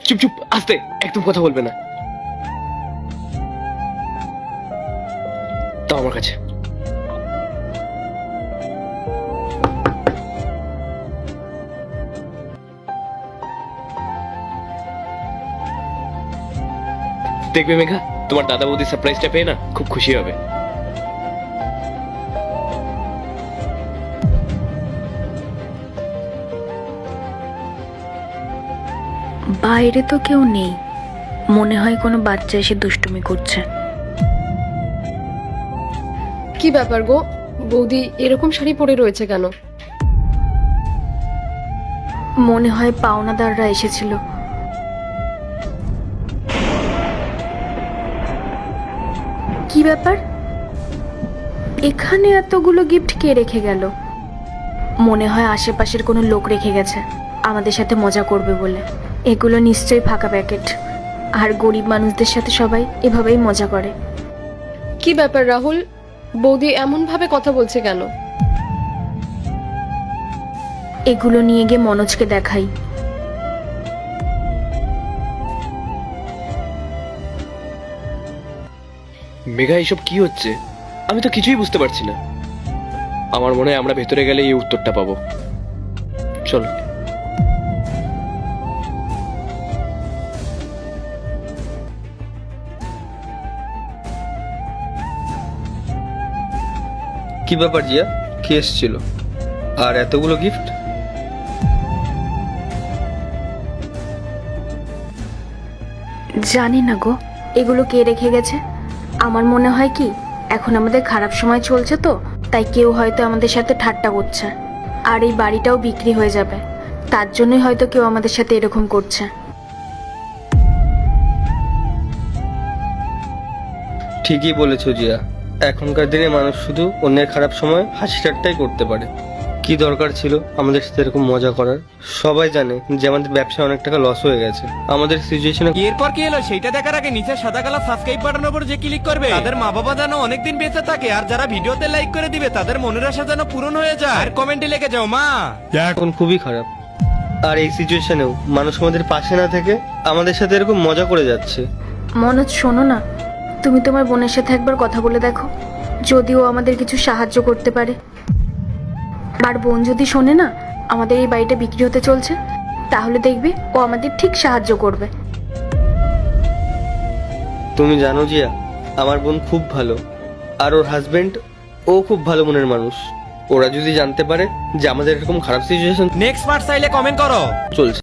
চুপ চুপ, আস্তে, একদম কথা বলবে না। তাও আমার কাছে। দেখবে মেঘা, তোমার দাদা বৌদির সারপ্রাইজটা পেয়ে না খুব খুশি হবে। বাইরে তো কেউ নেই, মনে হয় কোনো বাচ্চা এসে দুষ্টুমি করছে। কি ব্যাপার গো, বৌদি এরকম শাড়ি পরে রয়েছে কেন? মনে হয় পাওনাদাররা এসেছিল। কি ব্যাপার, এখানে এতগুলো গিফট কে রেখে গেল? মনে হয় আশেপাশের কোনো লোক রেখে গেছে আমাদের সাথে মজা করবে বলে। এগুলো নিশ্চয়ই ফাঁকা প্যাকেট, আর গরিব মানুষদের সাথে সবাই এভাবেই মজা করে। কি ব্যাপার রাহুল, বৌদি এমন ভাবে কথা বলছে কেন? এগুলো নিয়ে গিয়ে মনোজকে দেখাই। মেঘা, এইসব কি হচ্ছে? আমি তো কিছুই বুঝতে পারছি না। আমার মনে হয় আমরা ভেতরে গেলে এই উত্তরটা পাবো। চলো। কি ব্যাপার জিয়া, কি এসেছিল আর এতগুলো গিফট? জানি না গো, এগুলো কে রেখে গেছে। আমার মনে হয় কি, এখন আমাদের খারাপ সময় চলছে তো, তাই কেউ হয়তো আমাদের সাথে ঠাট্টা করছে। আর এই বাড়িটাও বিক্রি হয়ে যাবে, তার জন্যই হয়তো কেউ আমাদের সাথে এরকম করছে। ঠিকই বলেছো জিয়া, এখনকার দিনে মানুষ শুধু অন্যের খারাপ সময় হাসি ঠাট্টাই করতে পারে। কি দরকার ছিল আমাদের সাথে এরকম মজা করার? সবাই জানে যে আমাদের ব্যবসায় অনেক টাকা লস হয়ে গেছে। আমাদের সিচুয়েশনে এরপর কি এলো সেটা দেখার আগে নিচে সাদা কালার সাবস্ক্রাইব বাটনের উপর যে ক্লিক করবে, তাদের মা বাবা যেন অনেকদিন বেঁচে থাকে, আর যারা ভিডিওতে লাইক করে দিবে তাদের মনের আশা যেন পূরণ হয়ে যায়। আর কমেন্টে লিখে যাও মা। এখন খুবই খারাপ, আর এই সিচুয়েশনেও মানুষ আমাদের পাশে না থেকে আমাদের সাথে এরকম মজা করে যাচ্ছে। মনোজ, শোনো না, তুমি তোমার বোনের সাথে একবার কথা বলে দেখো, যদিও আমাদের কিছু সাহায্য করতে পারে। আর বোন যদি শোনে না আমাদের এই বাড়িটা বিক্রি হতে চলছে, তাহলে দেখবে ও আমাদের ঠিক সাহায্য করবে। তুমি জানো জিয়া, আমার বোন খুব ভালো, আর ওর হাজবেন্ড ও খুব ভালো মনের মানুষ। ওরা যদি জানতে পারে যে আমাদের এরকম খারাপ সিচুয়েশন নেক্সট পার্ট চাইলে কমেন্ট করো। চলছে,